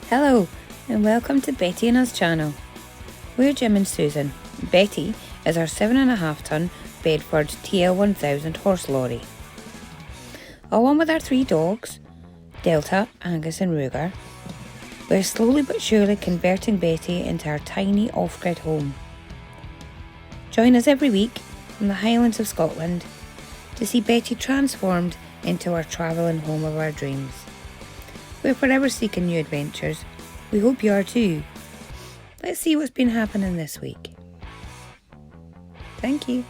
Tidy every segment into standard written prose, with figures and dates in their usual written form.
Hello and welcome to Betty and Us channel. We're Jim and Susan. Betty is our 7.5 tonne Bedford TL1000 horse lorry. Along with our 3 dogs, Delta, Angus and Rugar, we're slowly but surely converting Betty into our tiny off-grid home. Join us every week from the Highlands of Scotland to see Betty transformed into our travelling home of our dreams. We're forever seeking new adventures. We hope you are too. Let's see what's been happening this week. Thank you.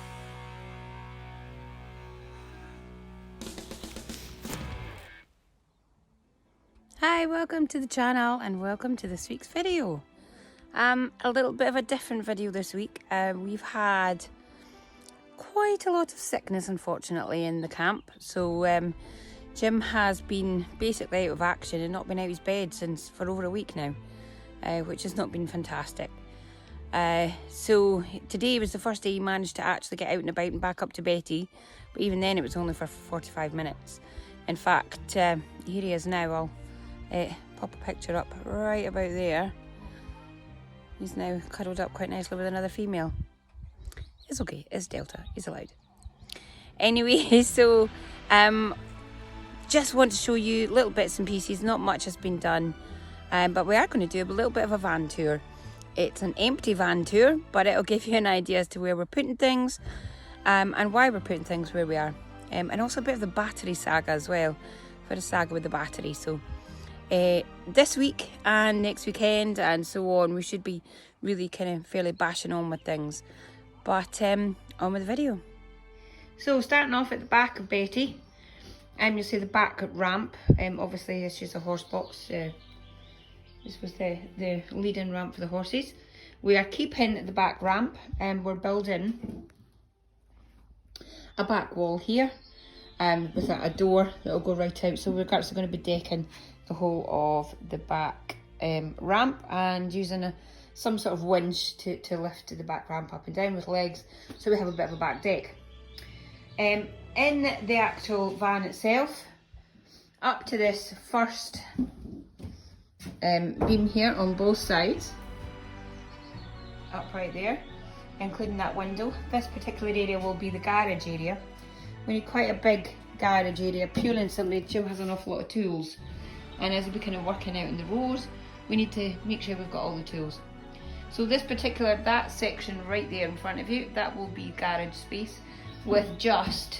Hi, welcome to the channel and welcome to this week's video. A little bit of a different video this week. We've had quite a lot of sickness, unfortunately, in the camp. So Jim has been basically out of action and not been out of his bed for over a week now, which has not been fantastic. So today was the first day he managed to actually get out and about and back up to Betty, but even then it was only for 45 minutes. In fact, here he is now. I'll pop a picture up right about there. He's now cuddled up quite nicely with another female. It's okay, it's Delta, he's allowed. Anyway, so just want to show you little bits and pieces. Not much has been done, but we are going to do a little bit of a van tour. It's an empty van tour, but it'll give you an idea as to where we're putting things and why we're putting things where we are. And also a bit of the battery saga as well, for the saga with the battery. So this week and next weekend and so on, we should be really kind of fairly bashing on with things. But on with the video. So starting off at the back of Betty, you'll see the back ramp. Obviously this is a horse box. This was the lead-in ramp for the horses. We are keeping the back ramp and we're building a back wall here with a door that will go right out. So we're actually going to be decking the whole of the back ramp and using some sort of winch to lift the back ramp up and down with legs, so we have a bit of a back deck. In the actual van itself, up to this first beam here on both sides, up right there, including that window. This particular area will be the garage area. We need quite a big garage area, purely and simply Jim has an awful lot of tools, and as we're kind of working out in the road, we need to make sure we've got all the tools. So this particular, that section right there in front of you, that will be garage space with just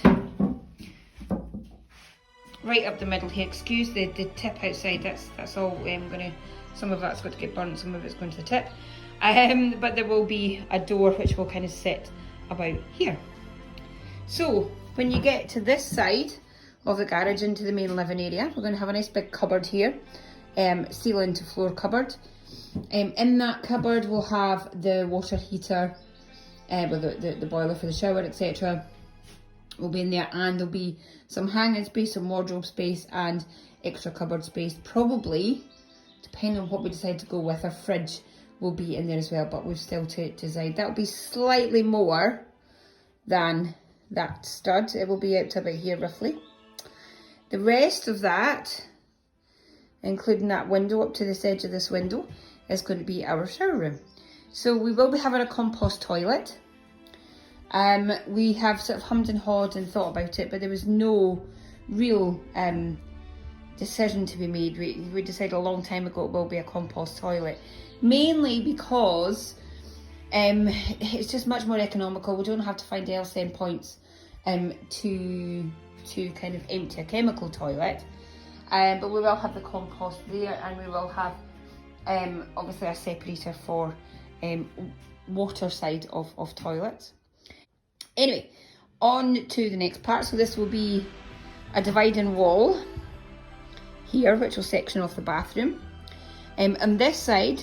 right up the middle here. Excuse the tip outside, that's all some of that's got to get burnt, some of it's going to the tip. But there will be a door which will kind of sit about here. So when you get to this side of the garage into the main living area, we're going to have a nice big cupboard here, ceiling to floor cupboard. In that cupboard we'll have the water heater, with the boiler for the shower, etc. will be in there, and there'll be some hanging space, some wardrobe space and extra cupboard space. Probably, depending on what we decide to go with, our fridge will be in there as well, but we've still to decide. That'll be slightly more than that stud. It will be out to about here roughly. The rest of that, including that window up to this edge of this window, is going to be our shower room. So we will be having a compost toilet. We have sort of hummed and hawed and thought about it, but there was no real decision to be made. We decided a long time ago it will be a compost toilet, mainly because it's just much more economical. We don't have to find LCN points to kind of empty a chemical toilet. But we will have the compost there, and we will have obviously a separator for water side of toilets. Anyway, on to the next part. So this will be a dividing wall here, which will section off the bathroom. And this side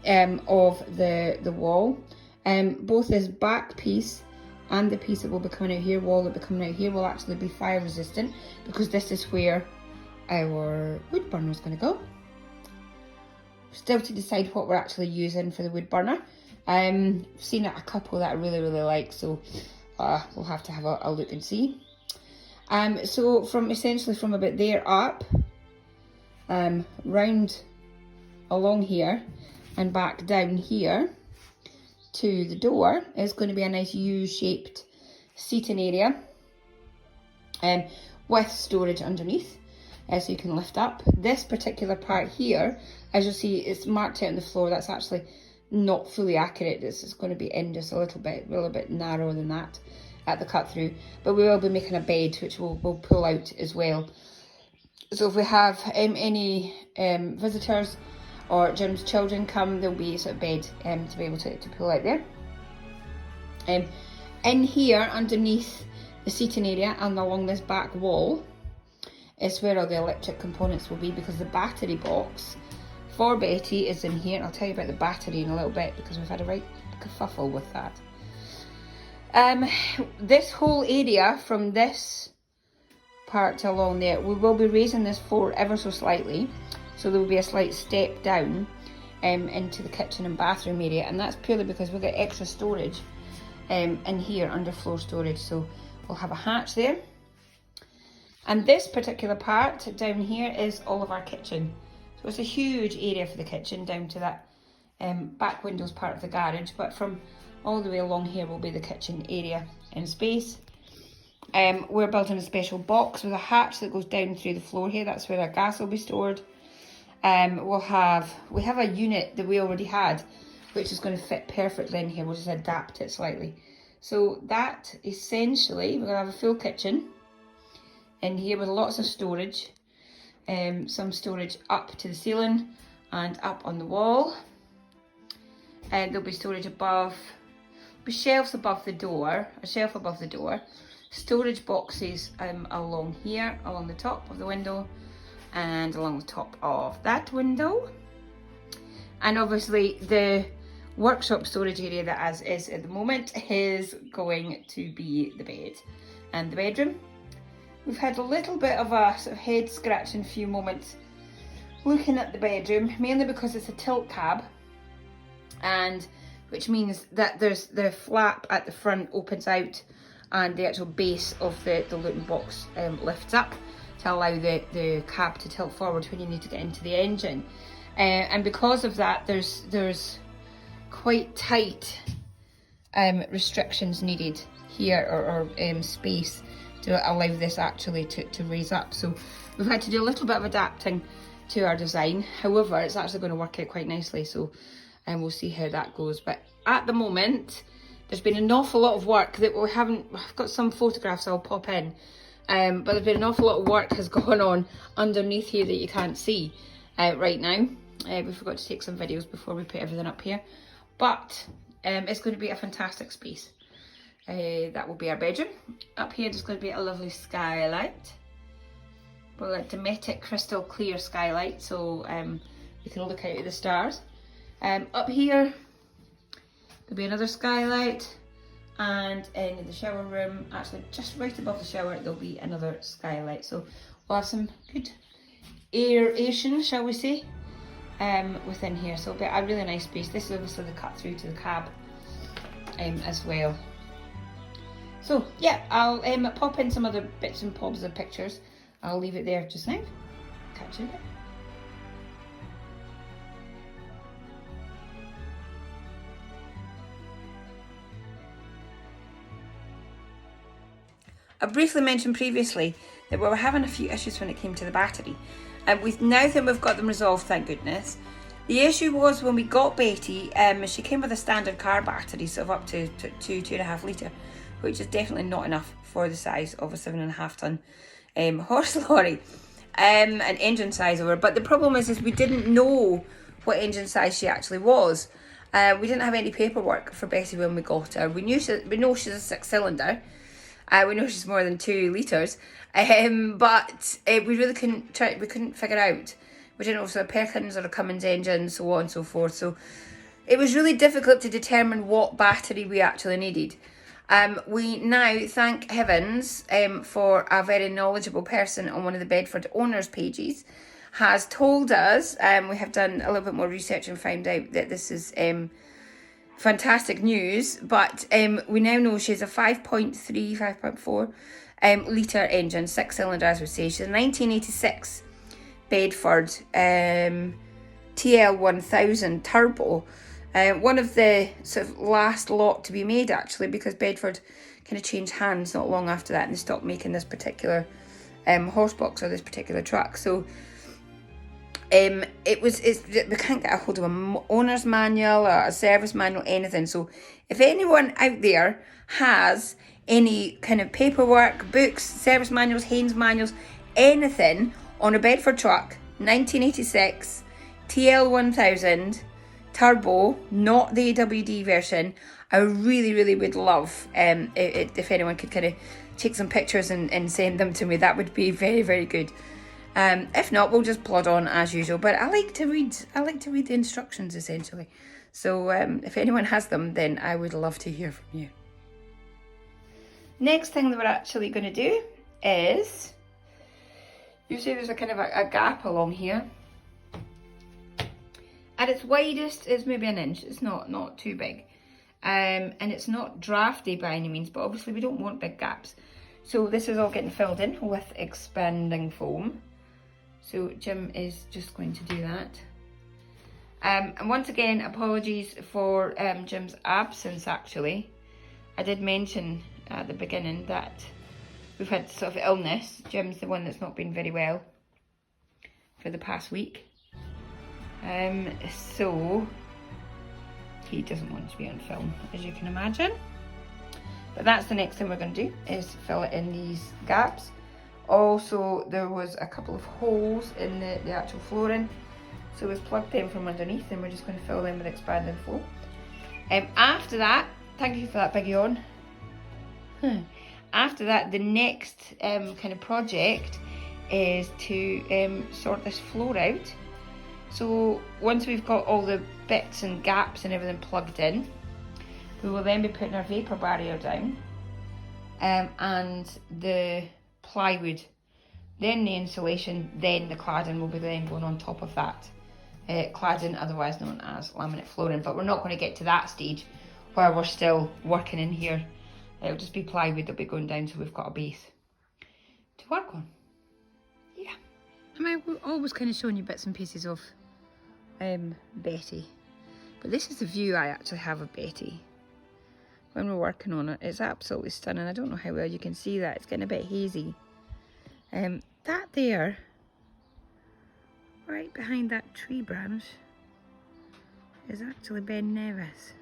of the wall, both this back piece and the piece that will be coming out here, wall that will be coming out here, will actually be fire resistant, because this is where our wood burner is going to go. Still to decide what we're actually using for the wood burner. Seen a couple that I really like, so we'll have to have a look and see. So from essentially from about there up, round along here and back down here to the door is going to be a nice U-shaped seating area with storage underneath, so you can lift up. This particular part here, as you'll see, it's marked out on the floor. That's actually not fully accurate. This is going to be in just a little bit narrower than that at the cut through, but we will be making a bed which we'll pull out as well. So if we have any visitors or Jim's children come, there'll be a sort of bed to be able to pull out there. In here underneath the seating area and along this back wall is where all the electric components will be, because the battery box for Betty is in here. I'll tell you about the battery in a little bit because we've had a right kerfuffle with that. This whole area from this part to along there, we will be raising this floor ever so slightly, so there will be a slight step down into the kitchen and bathroom area, and that's purely because we've got extra storage in here, underfloor storage, so we'll have a hatch there. And this particular part down here is all of our kitchen. So it's a huge area for the kitchen down to that back windows part of the garage, but from all the way along here will be the kitchen area and space. We're building a special box with a hatch that goes down through the floor here. That's where our gas will be stored. We have a unit that we already had, which is going to fit perfectly in here. We'll just adapt it slightly. So that essentially, we're going to have a full kitchen in here with lots of storage. Some storage up to the ceiling and up on the wall. And there'll be storage above, shelves above the door, a shelf above the door. Storage boxes along here, along the top of the window and along the top of that window. And obviously the workshop storage area that as is at the moment is going to be the bed and the bedroom. We've had a little bit of a sort of head scratching few moments looking at the bedroom, mainly because it's a tilt cab, and which means that there's the flap at the front opens out and the actual base of the looting box lifts up to allow the cab to tilt forward when you need to get into the engine. And because of that, there's quite tight restrictions needed here, or space to allow this actually to raise up. So we've had to do a little bit of adapting to our design. However, it's actually going to work out quite nicely, so we'll see how that goes. But at the moment, there's been an awful lot of work that we haven't, I've got some photographs I'll pop in, but there's been an awful lot of work has gone on underneath here that you can't see right now. We forgot to take some videos before we put everything up here, but it's going to be a fantastic space. That will be our bedroom. Up here there's going to be a lovely skylight. Well, a Dometic crystal clear skylight, so you can look out at the stars. Up here there'll be another skylight, and in the shower room, actually just right above the shower, there'll be another skylight. So we'll have some good aeration, shall we say, within here. So it'll be a really nice space. This is obviously the cut through to the cab as well. So yeah, I'll pop in some other bits and bobs of pictures. I'll leave it there just now. Catch you in a bit. I briefly mentioned previously that we were having a few issues when it came to the battery, and we now think we've got them resolved, thank goodness. The issue was when we got Betty, she came with a standard car battery, sort of up to 2.5 litre, which is definitely not enough for the size of a 7.5 tonne Horselorry, an engine size over. But the problem is we didn't know what engine size she actually was. We didn't have any paperwork for Betty when we got her. We know she's a 6-cylinder. We know she's more than 2 litres, but we really couldn't figure out. We didn't know if it was a Perkins or a Cummins engine, so on and so forth. So it was really difficult to determine what battery we actually needed. We now, thank heavens, for a very knowledgeable person on one of the Bedford owners pages has told us, we have done a little bit more research and found out that this is fantastic news, but we now know she's a 5.4 litre engine, 6-cylinder as we say. She's a 1986 Bedford TL1000 Turbo. One of the sort of last lot to be made, actually, because Bedford kind of changed hands not long after that and they stopped making this particular horse box or this particular truck. So we can't get a hold of an owner's manual or a service manual, anything. So if anyone out there has any kind of paperwork, books, service manuals, Haynes manuals, anything on a Bedford truck, 1986, TL1000, Turbo, not the AWD version, I really would love if anyone could kind of take some pictures and send them to me. That would be very good. If not, we'll just plod on as usual. But I like to read the instructions, essentially. So if anyone has them, then I would love to hear from you. Next thing that we're actually going to do is, you see there's a kind of a gap along here. At its widest is maybe an inch. It's not too big. And it's not drafty by any means, but obviously we don't want big gaps. So this is all getting filled in with expanding foam. So Jim is just going to do that. And once again, apologies for Jim's absence, actually. I did mention at the beginning that we've had sort of illness. Jim's the one that's not been very well for the past week. So he doesn't want to be on film, as you can imagine. But that's the next thing we're going to do, is fill it in these gaps. Also, there was a couple of holes in the actual flooring, so we've plugged them from underneath and we're just going to fill them with expanding foam. After that, thank you for that big yawn. After that, the next kind of project is to sort this floor out. So once we've got all the bits and gaps and everything plugged in, we will then be putting our vapour barrier down and the plywood, then the insulation, then the cladding will be then going on top of that. Cladding, otherwise known as laminate flooring, but we're not going to get to that stage where we're still working in here. It'll just be plywood that'll be going down, so we've got a base to work on. Yeah. I'm always kind of showing you bits and pieces of Betty, but this is the view I actually have of Betty when we're working on it. It's absolutely stunning. I don't know how well you can see that, it's getting a bit hazy. That there, right behind that tree branch, is actually Ben Nevis,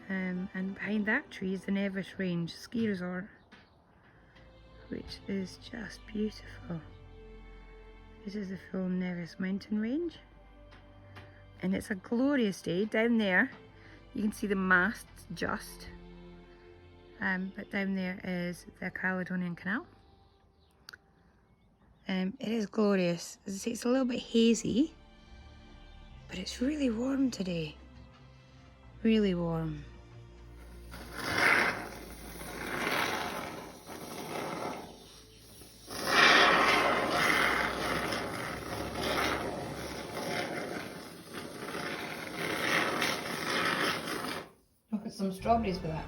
and behind that tree is the Nevis Range ski resort, which is just beautiful. This is the full Nevis mountain range, and it's a glorious day. Down there you can see the masts just, but down there is the Caledonian Canal. It is glorious. As I say, it's a little bit hazy, but it's really warm today. Really warm. Look at some strawberries with that.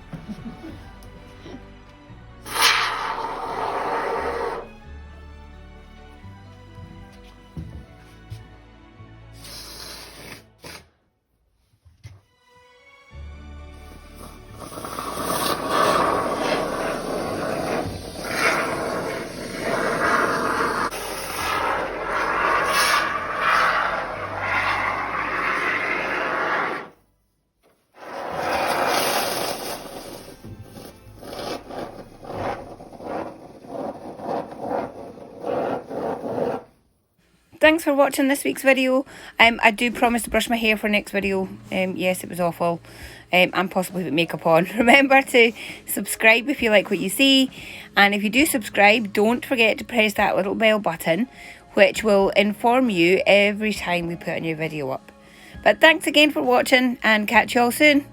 Thanks for watching this week's video. I do promise to brush my hair for next video. Yes, it was awful. And possibly put makeup on. Remember to subscribe if you like what you see. And if you do subscribe, don't forget to press that little bell button, which will inform you every time we put a new video up. But thanks again for watching, and catch you all soon.